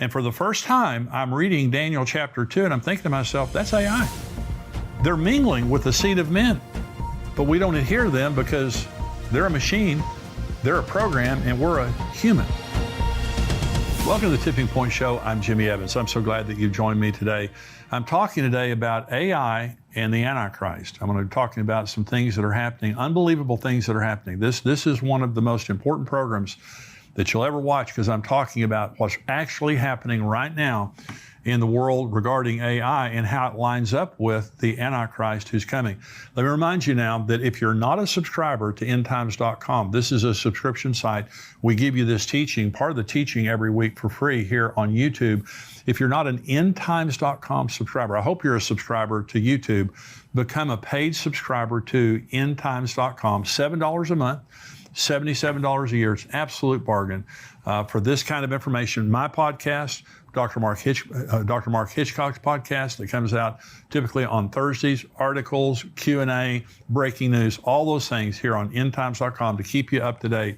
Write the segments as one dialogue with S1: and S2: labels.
S1: And for the first time, I'm reading Daniel chapter 2, and I'm thinking to myself, that's AI. They're mingling with the seed of men, but we don't adhere to them because they're a machine, they're a program, and we're a human. Welcome to the Tipping Point Show. I'm Jimmy Evans. I'm so glad that you've joined me today. I'm talking today about AI and the Antichrist. I'm going to be talking about some things that are happening, unbelievable things that are happening. This is one of the most important programs that you'll ever watch because I'm talking about what's actually happening right now in the world regarding AI and how it lines up with the Antichrist who's coming. Let me remind you now that if you're not a subscriber to endtimes.com, this is a subscription site. We give you this teaching, part of the teaching every week for free here on YouTube. If you're not an endtimes.com subscriber, I hope you're a subscriber to YouTube. Become a paid subscriber to endtimes.com, $7 a month. $77 a year. It's an absolute bargain for this kind of information. My podcast, Dr. Mark Hitchcock's podcast that comes out typically on Thursdays, articles, Q&A, breaking news, all those things here on endtimes.com to keep you up to date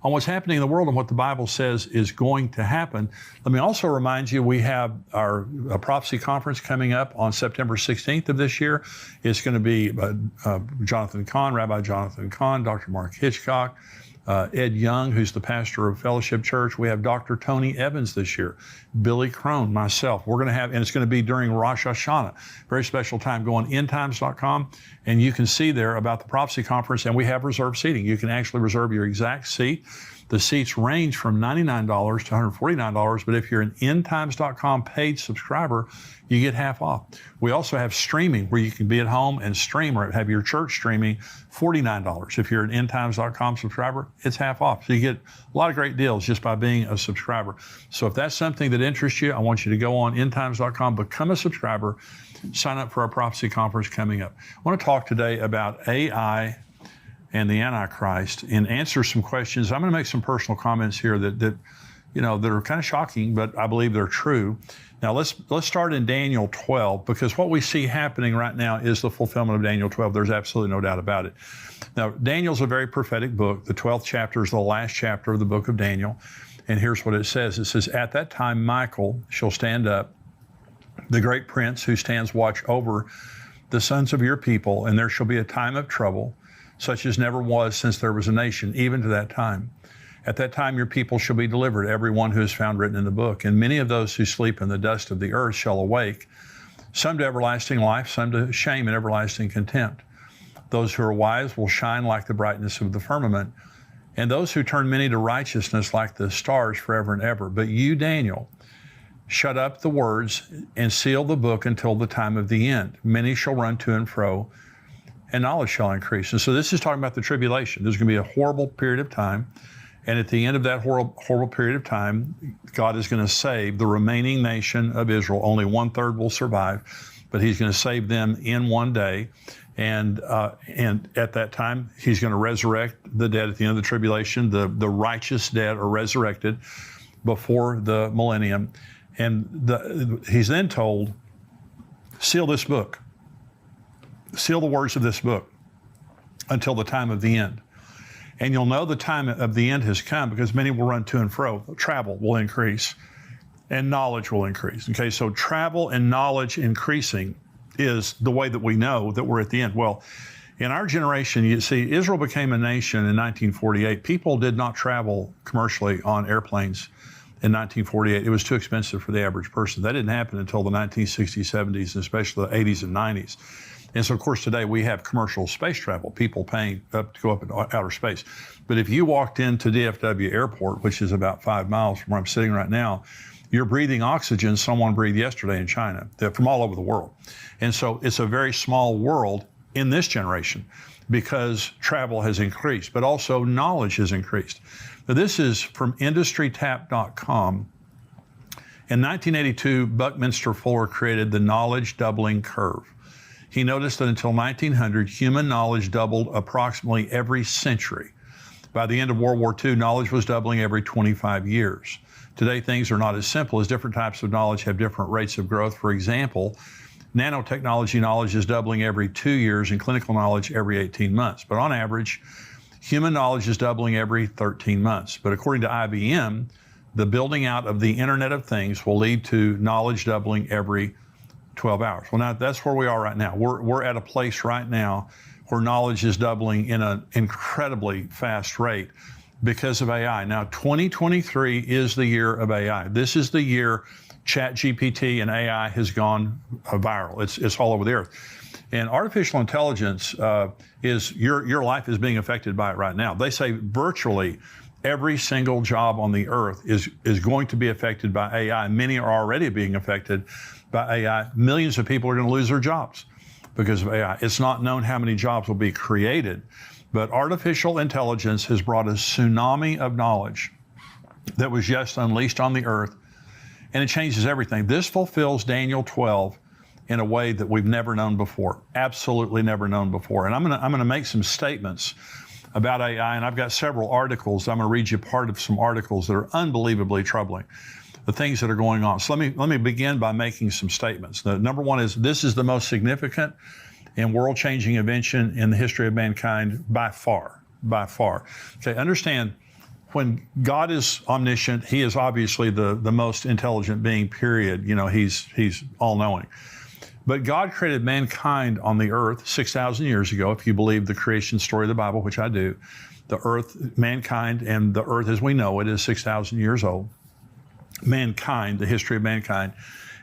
S1: on what's happening in the world and what the Bible says is going to happen. Let me also remind you, we have our prophecy conference coming up on September 16th of this year. It's going to be Jonathan Cahn, Rabbi Jonathan Cahn, Dr. Mark Hitchcock, Ed Young, who's the pastor of Fellowship Church. We have Dr. Tony Evans this year, Billy Crone, myself. We're going to have, and it's going to be during Rosh Hashanah, very special time. Go on endtimes.com and you can see there about the prophecy conference, and we have reserved seating. You can actually reserve your exact seat. The seats range from $99 to $149, but if you're an endtimes.com paid subscriber, you get half off. We also have streaming where you can be at home and stream or have your church streaming, $49. If you're an endtimes.com subscriber, it's half off. So you get a lot of great deals just by being a subscriber. So if that's something that interests you, I want you to go on endtimes.com, become a subscriber, sign up for our prophecy conference coming up. I want to talk today about AI and the Antichrist and answer some questions. I'm going to make some personal comments here that are kind of shocking, but I believe they're true. Now let's start in Daniel 12, because what we see happening right now is the fulfillment of Daniel 12. There's absolutely no doubt about it. Now, Daniel's a very prophetic book. The 12th chapter is the last chapter of the book of Daniel. And here's what it says. It says, "At that time, Michael shall stand up, the great prince who stands watch over the sons of your people, and there shall be a time of trouble, such as never was since there was a nation, even to that time. At that time your people shall be delivered, every one who is found written in the book. And many of those who sleep in the dust of the earth shall awake, some to everlasting life, some to shame and everlasting contempt. Those who are wise will shine like the brightness of the firmament, and those who turn many to righteousness like the stars forever and ever. But you, Daniel, shut up the words and seal the book until the time of the end. Many shall run to and fro, and knowledge shall increase." And so this is talking about the tribulation. There's going to be a horrible period of time. And at the end of that horrible period of time, God is going to save the remaining nation of Israel. Only 1/3 will survive, but he's going to save them in one day. And at that time, he's going to resurrect the dead at the end of the tribulation. The righteous dead are resurrected before the millennium. And he's then told, seal this book. Seal the words of this book until the time of the end. And you'll know the time of the end has come because many will run to and fro. Travel will increase and knowledge will increase. Okay, so travel and knowledge increasing is the way that we know that we're at the end. Well, in our generation, you see, Israel became a nation in 1948. People did not travel commercially on airplanes in 1948. It was too expensive for the average person. That didn't happen until the 1960s, 70s, and especially the 80s and 90s. And so, of course, today we have commercial space travel, people paying up to go up into outer space. But if you walked into DFW Airport, which is about 5 miles from where I'm sitting right now, you're breathing oxygen someone breathed yesterday in China, from all over the world. And so it's a very small world in this generation because travel has increased, but also knowledge has increased. Now, this is from industrytap.com. In 1982, Buckminster Fuller created the knowledge doubling curve. He noticed that until 1900, human knowledge doubled approximately every century. By the end of World War II, knowledge was doubling every 25 years. Today, things are not as simple as different types of knowledge have different rates of growth. For example, nanotechnology knowledge is doubling every 2 years and clinical knowledge every 18 months. But on average, human knowledge is doubling every 13 months. But according to IBM, the building out of the Internet of Things will lead to knowledge doubling every 12 hours. Well, now that's where we are right now. We're at a place right now where knowledge is doubling in an incredibly fast rate because of AI. Now, 2023 is the year of AI. This is the year ChatGPT and AI has gone viral. It's all over the earth. And artificial intelligence is, your life is being affected by it right now. They say virtually every single job on the earth is going to be affected by AI. Many are already being affected by AI. Millions of people are going to lose their jobs because of AI. It's not known how many jobs will be created, but artificial intelligence has brought a tsunami of knowledge that was just unleashed on the earth, and it changes everything. This fulfills Daniel 12 in a way that we've never known before, absolutely never known before. And I'm gonna make some statements about AI, and I've got several articles. I'm gonna read you part of some articles that are unbelievably troubling, the things that are going on. So let me begin by making some statements. The number one is, this is the most significant and world-changing invention in the history of mankind by far, by far. Okay, understand, when God is omniscient, he is obviously the most intelligent being, period. You know, he's all-knowing. But God created mankind on the earth 6,000 years ago, if you believe the creation story of the Bible, which I do. The earth, mankind, and the earth as we know it is 6,000 years old. Mankind, the history of mankind,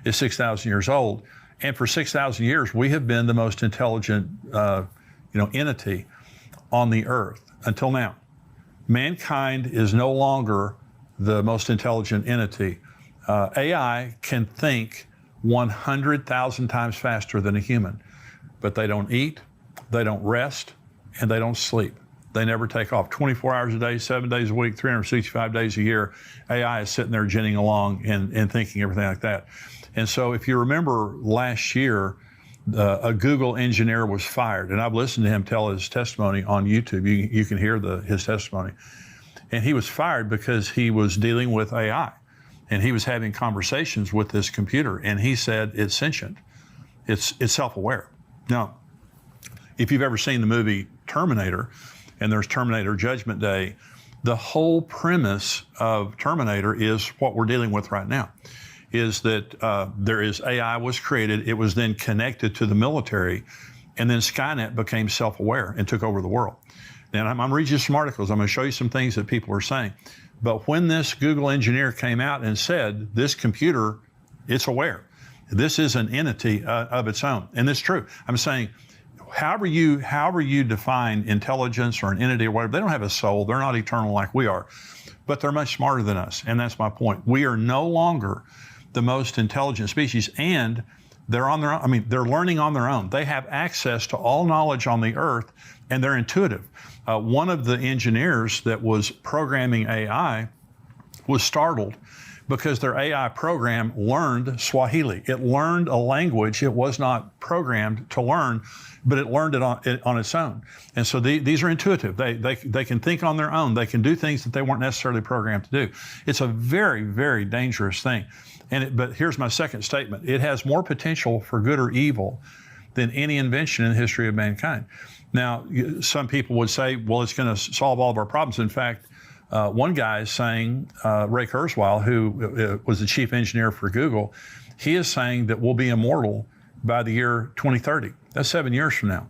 S1: is 6,000 years old. And for 6,000 years, we have been the most intelligent entity on the earth until now. Mankind is no longer the most intelligent entity. AI can think 100,000 times faster than a human, but they don't eat, they don't rest, and they don't sleep. They never take off. 24 hours a day, 7 days a week, 365 days a year, AI is sitting there ginning along and thinking everything like that. And so if you remember last year, a Google engineer was fired, and I've listened to him tell his testimony on YouTube. You can hear his testimony. And he was fired because he was dealing with AI. And he was having conversations with this computer, and he said it's sentient, it's self-aware. Now, if you've ever seen the movie Terminator, and there's Terminator Judgment Day, the whole premise of Terminator is what we're dealing with right now, is that AI was created, it was then connected to the military, and then Skynet became self-aware and took over the world. Now, I'm reading you some articles, I'm gonna show you some things that people are saying. But when this Google engineer came out and said, this computer, it's aware. This is an entity of its own. And it's true. I'm saying, however you define intelligence or an entity or whatever, they don't have a soul. They're not eternal like we are. But they're much smarter than us. And that's my point. We are no longer the most intelligent species. And they're on their own. I mean, they're learning on their own. They have access to all knowledge on the earth, and they're intuitive. One of the engineers that was programming AI was startled because their AI program learned Swahili. It learned a language it was not programmed to learn, but it learned it on its own. And so these are intuitive. They can think on their own. They can do things that they weren't necessarily programmed to do. It's a very, very dangerous thing. But here's my second statement. It has more potential for good or evil than any invention in the history of mankind. Now, some people would say, well, it's going to solve all of our problems. In fact, one guy is saying, Ray Kurzweil, who was the chief engineer for Google, he is saying that we'll be immortal by the year 2030. That's 7 years from now.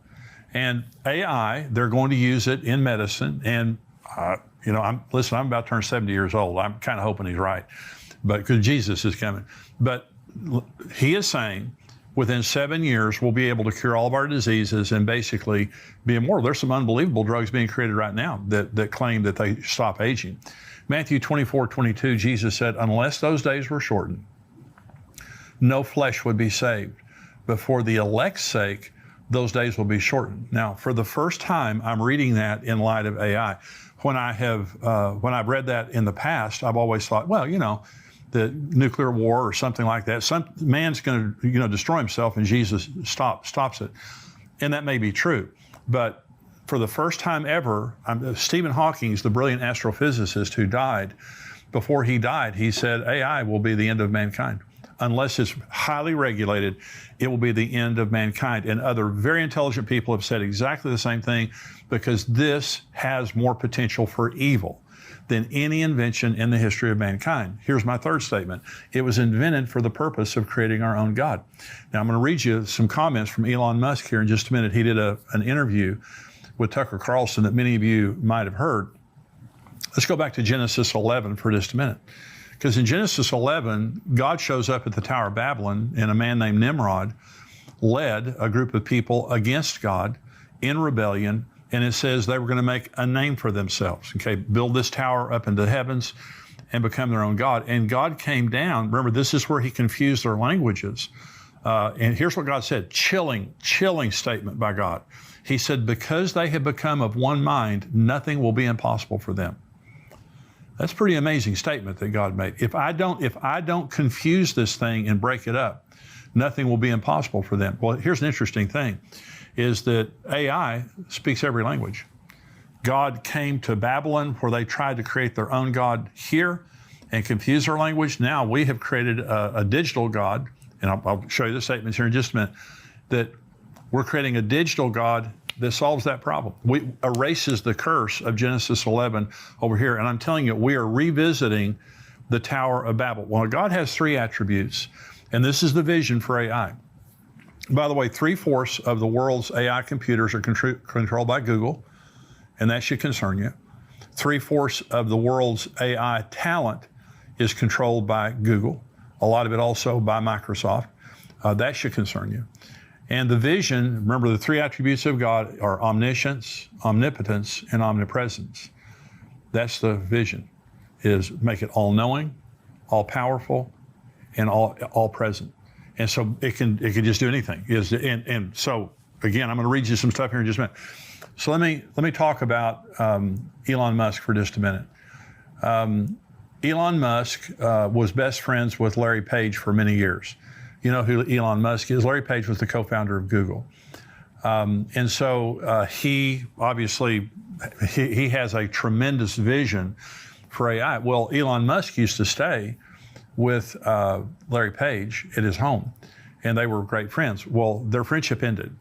S1: And AI, they're going to use it in medicine. And, I'm about to turn 70 years old. I'm kind of hoping he's right, but because Jesus is coming. But he is saying, within 7 years, we'll be able to cure all of our diseases and basically be immortal. There's some unbelievable drugs being created right now that claim that they stop aging. Matthew 24:22, Jesus said, unless those days were shortened, no flesh would be saved. But for the elect's sake, those days will be shortened. Now, for the first time, I'm reading that in light of AI. When I've read that in the past, I've always thought, well, the nuclear war or something like that. Some man's going to, destroy himself, and Jesus stops it. And that may be true. But for the first time ever, Stephen Hawking, the brilliant astrophysicist who died, before he died, he said, AI will be the end of mankind. Unless it's highly regulated, it will be the end of mankind. And other very intelligent people have said exactly the same thing, because this has more potential for evil than any invention in the history of mankind. Here's my third statement. It was invented for the purpose of creating our own God. Now, I'm going to read you some comments from Elon Musk here in just a minute. He did an interview with Tucker Carlson that many of you might have heard. Let's go back to Genesis 11 for just a minute. Because in Genesis 11, God shows up at the Tower of Babylon, and a man named Nimrod led a group of people against God in rebellion, and it says they were going to make a name for themselves, okay, build this tower up into the heavens and become their own God. And God came down. Remember, this is where he confused their languages. And here's what God said, chilling statement by God. He said, because they have become of one mind, nothing will be impossible for them. That's a pretty amazing statement that God made. If I don't confuse this thing and break it up, nothing will be impossible for them. Well, here's an interesting thing, is that AI speaks every language. God came to Babylon where they tried to create their own God here and confuse their language. Now we have created a digital God, and I'll show you the statements here in just a minute, that we're creating a digital God that solves that problem. We erases the curse of Genesis 11 over here. And I'm telling you, we are revisiting the Tower of Babel. Well, God has three attributes, and this is the vision for AI. By the way, 3/4 of the world's AI computers are controlled by Google, and that should concern you. 3/4 of the world's AI talent is controlled by Google, a lot of it also by Microsoft. That should concern you. And the vision, remember the three attributes of God are omniscience, omnipotence, and omnipresence. That's the vision, is make it all-knowing, all-powerful, and all-present. And so it can just do anything. And so, again, I'm going to read you some stuff here in just a minute. So let me talk about Elon Musk for just a minute. Elon Musk was best friends with Larry Page for many years. You know who Elon Musk is? Larry Page was the co-founder of Google. And so he obviously, he has a tremendous vision for AI. Well, Elon Musk used to stay with Larry Page at his home, and they were great friends. Well, their friendship ended.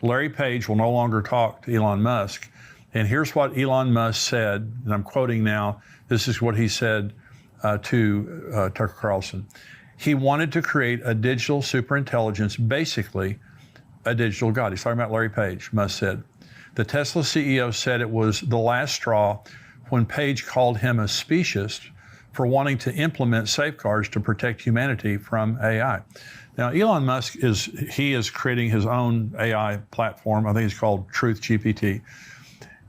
S1: Larry Page will no longer talk to Elon Musk. And here's what Elon Musk said, and I'm quoting now. This is what he said to Tucker Carlson. He wanted to create a digital superintelligence, basically a digital God. He's talking about Larry Page, Musk said. The Tesla CEO said it was the last straw when Page called him a speciesist for wanting to implement safeguards to protect humanity from AI. Now, Elon Musk is creating his own AI platform. I think it's called Truth GPT.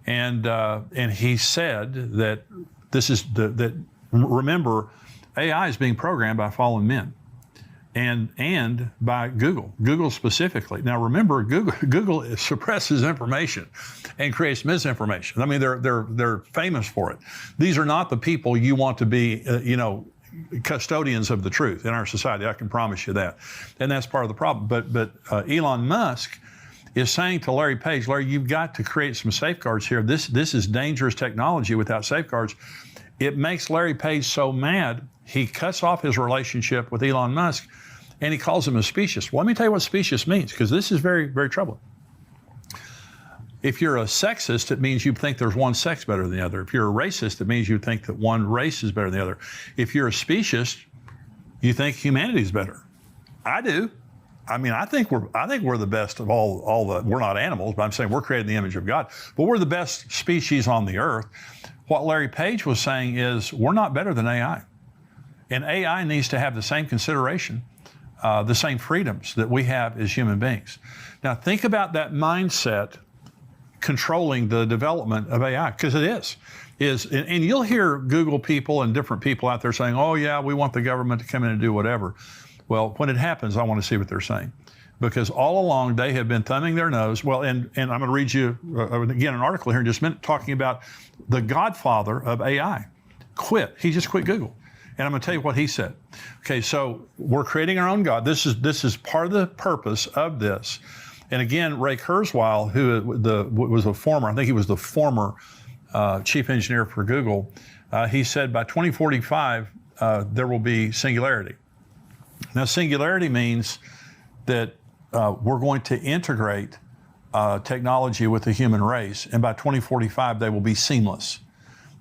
S1: And he said that remember, AI is being programmed by fallen men and by Google specifically. Now remember, Google suppresses information and creates misinformation. I mean, they're famous for it. These are not the people you want to be, custodians of the truth in our society. I can promise you that. And that's part of the problem. But Elon Musk is saying to Larry Page, Larry, you've got to create some safeguards here. This is dangerous technology without safeguards. It makes Larry Page so mad, he cuts off his relationship with Elon Musk, and he calls him a speciesist. Well, let me tell you what speciesist means, because this is very, very troubling. If you're a sexist, it means you think there's one sex better than the other. If you're a racist, it means you think that one race is better than the other. If you're a speciesist, you think humanity is better. I do. I mean, I think we're the best of all the. We're not animals, but I'm saying we're created in the image of God. But we're the best species on the earth. What Larry Page was saying is we're not better than AI. And AI needs to have the same consideration, the same freedoms that we have as human beings. Now, think about that mindset controlling the development of AI, because it is. And you'll hear Google people and different people out there saying, oh, yeah, we want the government to come in and do whatever. Well, when it happens, I want to see what they're saying. Because all along, they have been thumbing their nose. Well, and I'm going to read you, again, an article here in just a minute talking about the godfather of AI. He just quit Google. And I'm going to tell you what he said. Okay, so we're creating our own God. This is part of the purpose of this. And again, Ray Kurzweil, who was a former chief engineer for Google, he said by 2045, there will be singularity. Now, singularity means that we're going to integrate technology with the human race, and by 2045, they will be seamless.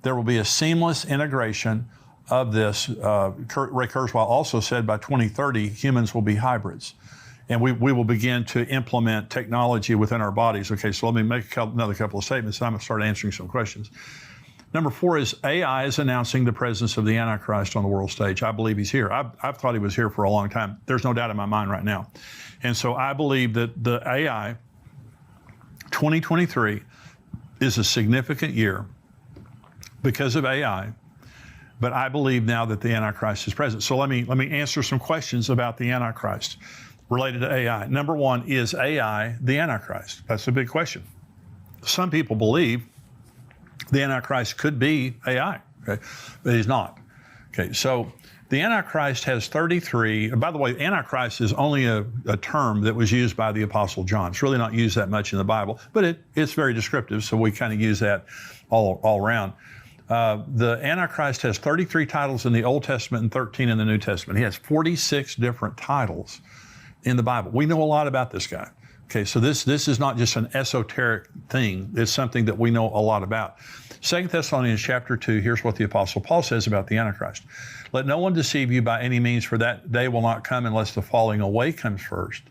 S1: There will be a seamless integration of this. Ray Kurzweil also said by 2030, humans will be hybrids. And we will begin to implement technology within our bodies. Okay, so let me make another couple of statements, and I'm going to start answering some questions. Number 4 is AI is announcing the presence of the Antichrist on the world stage. I believe he's here. I've thought he was here for a long time. There's no doubt in my mind right now. And so I believe that the AI 2023 is a significant year because of AI. But I believe now that the Antichrist is present. So let me answer some questions about the Antichrist related to AI. Number 1, is AI the Antichrist? That's a big question. Some people believe the Antichrist could be AI, okay? But he's not. Okay, so the Antichrist has 33, by the way, Antichrist is only a term that was used by the Apostle John. It's really not used that much in the Bible, but it's very descriptive, so we kind of use that all around. The Antichrist has 33 titles in the Old Testament and 13 in the New Testament. He has 46 different titles in the Bible. We know a lot about this guy. Okay, so this is not just an esoteric thing. It's something that we know a lot about. 2 Thessalonians chapter 2, here's what the Apostle Paul says about the Antichrist. Let no one deceive you by any means, for that day will not come unless the falling away comes first,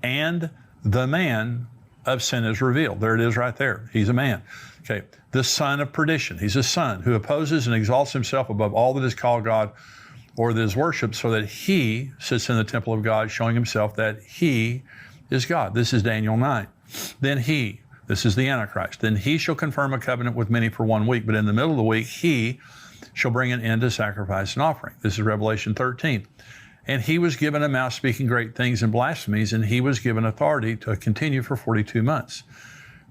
S1: and the man of sin is revealed. There it is right there. He's a man. Okay, the son of perdition. He's a son who opposes and exalts himself above all that is called God or that is worshipped, so that he sits in the temple of God, showing himself that he is God. This is Daniel 9. Then he, this is the Antichrist, then he shall confirm a covenant with many for 1 week, but in the middle of the week, he shall bring an end to sacrifice and offering. This is Revelation 13. And he was given a mouth speaking great things and blasphemies, and he was given authority to continue for 42 months.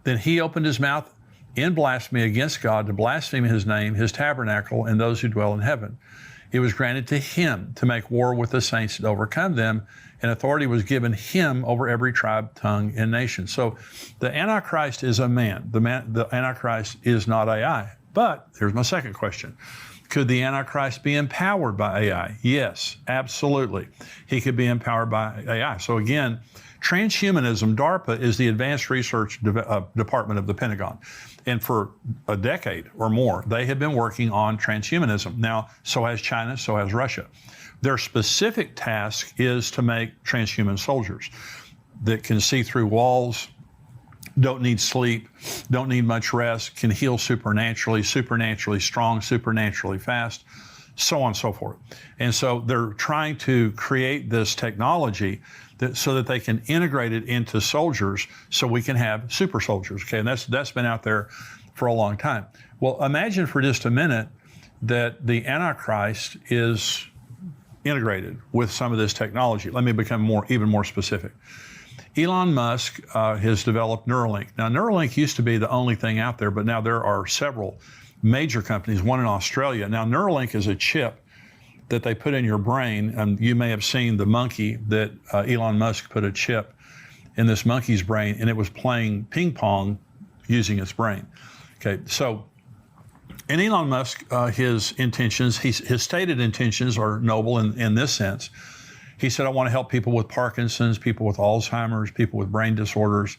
S1: Then he opened his mouth in blasphemy against God to blaspheme his name, his tabernacle, and those who dwell in heaven. It was granted to him to make war with the saints and overcome them, and authority was given him over every tribe, tongue, and nation. So the Antichrist is a man. The Antichrist is not AI. But here's my second question. Could the Antichrist be empowered by AI? Yes, absolutely. He could be empowered by AI. So again, transhumanism, DARPA, is the Advanced Research Department of the Pentagon. And for a decade or more, they have been working on transhumanism. Now, so has China, so has Russia. Their specific task is to make transhuman soldiers that can see through walls, don't need sleep, don't need much rest, can heal supernaturally, supernaturally strong, supernaturally fast, so on and so forth. And so they're trying to create this technology so that they can integrate it into soldiers so we can have super soldiers, okay? And that's been out there for a long time. Well, imagine for just a minute that the Antichrist is integrated with some of this technology. Let me become even more specific. Elon Musk has developed Neuralink. Now, Neuralink used to be the only thing out there, but now there are several major companies, one in Australia. Now, Neuralink is a chip that they put in your brain, and you may have seen the monkey that Elon Musk put a chip in this monkey's brain, and it was playing ping pong using its brain. Okay, so, and Elon Musk, his intentions, his stated intentions are noble in this sense. He said, I want to help people with Parkinson's, people with Alzheimer's, people with brain disorders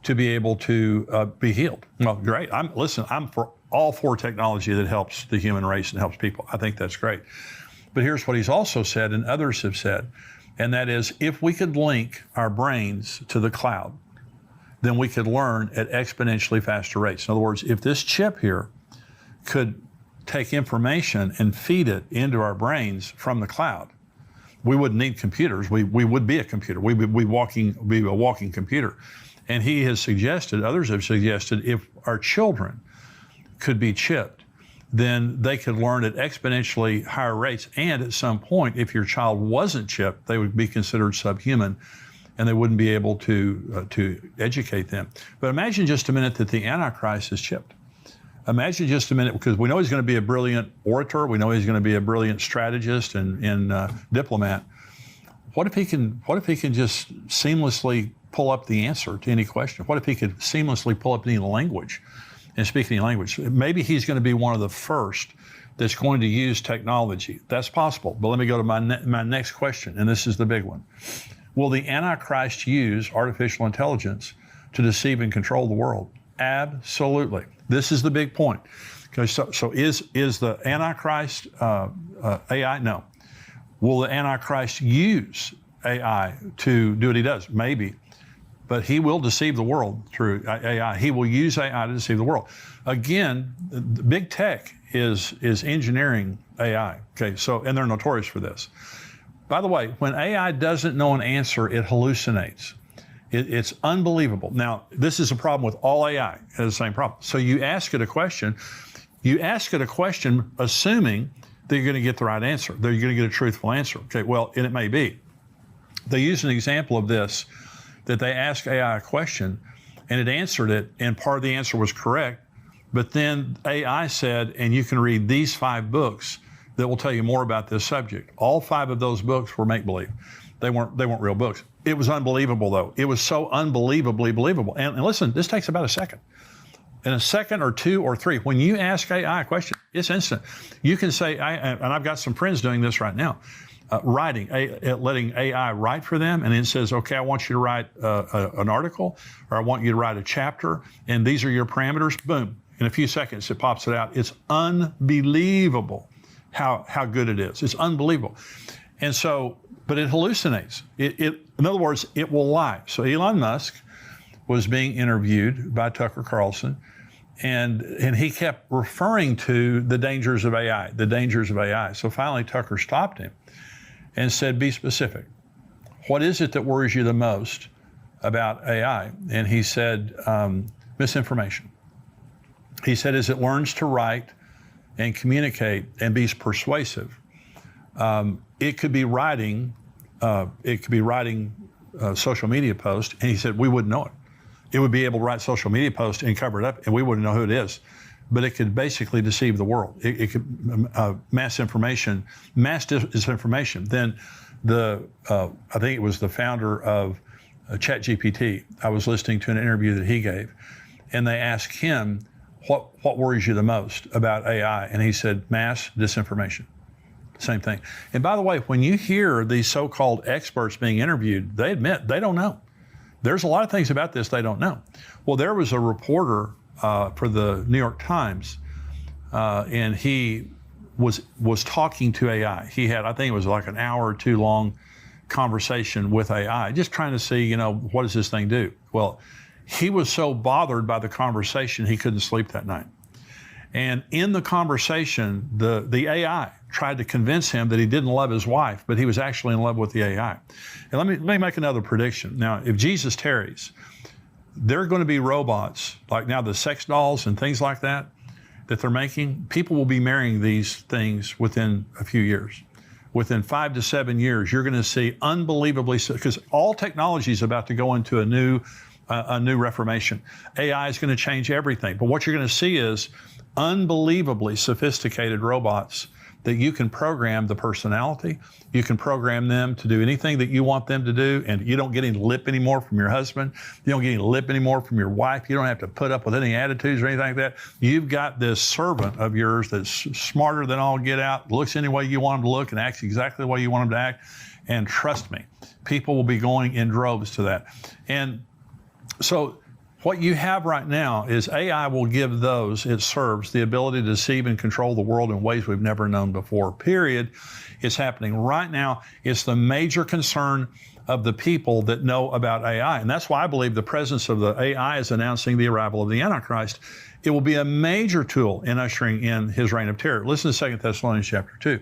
S1: to be able to be healed. Well, great. I'm for all for technology that helps the human race and helps people. I think that's great. But here's what he's also said, and others have said, and that is, if we could link our brains to the cloud, then we could learn at exponentially faster rates. In other words, if this chip here could take information and feed it into our brains from the cloud, we wouldn't need computers. We would be a computer. We would be a walking computer. And he has suggested, others have suggested, if our children could be chipped, then they could learn at exponentially higher rates. And at some point, if your child wasn't chipped, they would be considered subhuman, and they wouldn't be able to educate them. But imagine just a minute that the Antichrist is chipped. Imagine just a minute, because we know he's going to be a brilliant orator. We know he's going to be a brilliant strategist and diplomat. What if he can just seamlessly pull up the answer to any question? What if he could seamlessly pull up any language and speak any language? Maybe he's going to be one of the first that's going to use technology. That's possible. But let me go to my next question, and this is the big one. Will the Antichrist use artificial intelligence to deceive and control the world? Absolutely. This is the big point. Okay, so is the Antichrist AI? No. Will the Antichrist use AI to do what he does? Maybe. But he will deceive the world through AI. He will use AI to deceive the world. Again, the big tech is engineering AI. Okay, so, and they're notorious for this. By the way, when AI doesn't know an answer, it hallucinates. It's unbelievable. Now, this is a problem with all AI. It has the same problem. So you ask it a question assuming that you're going to get the right answer, that you're going to get a truthful answer. Okay, well, and it may be. They use an example of this, that they asked AI a question and it answered it, and part of the answer was correct, but then AI said, and you can read these 5 books that will tell you more about this subject. All 5 of those books were make-believe. They weren't real books. It was unbelievable, though. It was so unbelievably believable. And listen, this takes about a second. In a second or 2 or 3, when you ask AI a question, it's instant. You can say, and I've got some friends doing this right now, letting AI write for them, and it says, okay, I want you to write an article, or I want you to write a chapter, and these are your parameters. Boom. In a few seconds, it pops it out. It's unbelievable how good it is. It's unbelievable. And so, but it hallucinates. In other words, it will lie. So Elon Musk was being interviewed by Tucker Carlson, and he kept referring to the dangers of AI, the dangers of AI. So finally, Tucker stopped him and said, be specific. What is it that worries you the most about AI? And he said, misinformation. He said, as it learns to write and communicate and be persuasive, it could be writing social media posts, and he said, we wouldn't know it. It would be able to write social media posts and cover it up, and we wouldn't know who it is. But it could basically deceive the world. It could mass disinformation. Then I think it was the founder of ChatGPT. I was listening to an interview that he gave, and they asked him, what worries you the most about AI? And he said, mass disinformation. Same thing. And by the way, when you hear these so-called experts being interviewed, they admit they don't know. There's a lot of things about this they don't know. Well, there was a reporter for the New York Times, and he was talking to AI. He had, I think it was like an hour or 2 long conversation with AI, just trying to see, what does this thing do? Well, he was so bothered by the conversation, he couldn't sleep that night. And in the conversation, the AI tried to convince him that he didn't love his wife, but he was actually in love with the AI. And let me make another prediction. Now, if Jesus tarries, there are going to be robots, like now the sex dolls and things like that they're making. People will be marrying these things within a few years. Within 5 to 7 years, you're going to see unbelievably, because all technology is about to go into a new reformation. AI is going to change everything. But what you're going to see is unbelievably sophisticated robots that you can program the personality. You can program them to do anything that you want them to do, and you don't get any lip anymore from your husband. You don't get any lip anymore from your wife. You don't have to put up with any attitudes or anything like that. You've got this servant of yours that's smarter than all get out, looks any way you want him to look, and acts exactly the way you want him to act. And trust me, people will be going in droves to that. And so what you have right now is AI will give those it serves the ability to deceive and control the world in ways we've never known before, period. It's happening right now. It's the major concern of the people that know about AI. And that's why I believe the presence of the AI is announcing the arrival of the Antichrist. It will be a major tool in ushering in his reign of terror. Listen to 2 Thessalonians chapter 2.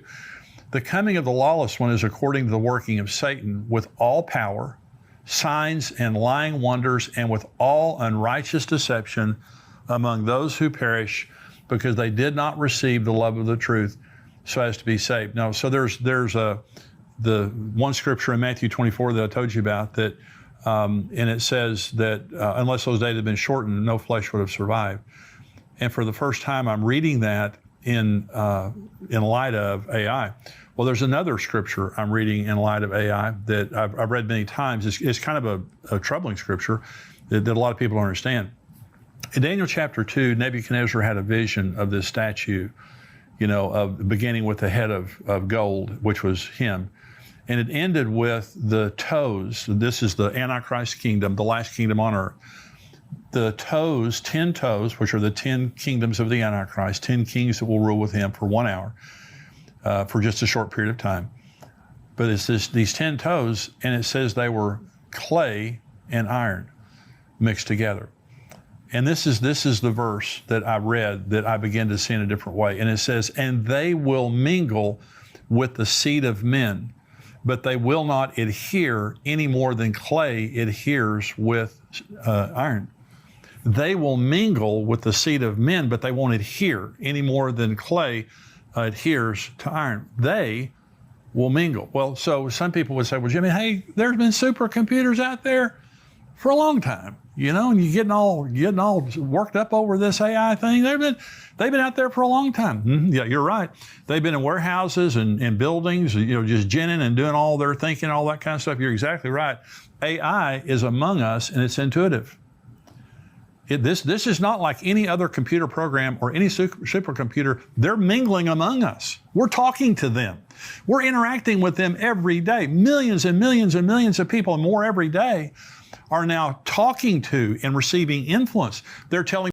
S1: The coming of the lawless one is according to the working of Satan with all power, signs and lying wonders, and with all unrighteous deception among those who perish, because they did not receive the love of the truth so as to be saved. Now, so there's the one scripture in Matthew 24 that I told you about that, and it says that unless those days had been shortened, no flesh would have survived. And for the first time, I'm reading that in light of AI. Well, there's another scripture I'm reading in light of AI that I've read many times. It's kind of a troubling scripture that a lot of people don't understand. In Daniel chapter 2, Nebuchadnezzar had a vision of this statue, of beginning with the head of gold, which was him. And it ended with the toes. This is the Antichrist kingdom, the last kingdom on earth. the toes, 10 toes, which are the 10 kingdoms of the Antichrist, 10 kings that will rule with him for 1 hour, for just a short period of time. But it's these 10 toes, and it says they were clay and iron mixed together. And this is the verse that I read that I began to see in a different way. And it says, and they will mingle with the seed of men, but they will not adhere any more than clay adheres with iron. They will mingle with the seed of men, but they won't adhere any more than clay adheres to iron. They will mingle. Well, so some people would say, well, Jimmy, hey, there's been supercomputers out there for a long time, you know, and you're getting all worked up over this AI thing. They've been out there for a long time. Mm-hmm. Yeah, you're right. They've been in warehouses and buildings, you know, just ginning and doing all their thinking, all that kind of stuff. You're exactly right. AI is among us, and it's intuitive. This is not like any other computer program or any supercomputer. They're mingling among us. We're talking to them. We're interacting with them every day. Millions and millions and millions of people, and more every day, are now talking to and receiving influence. They're telling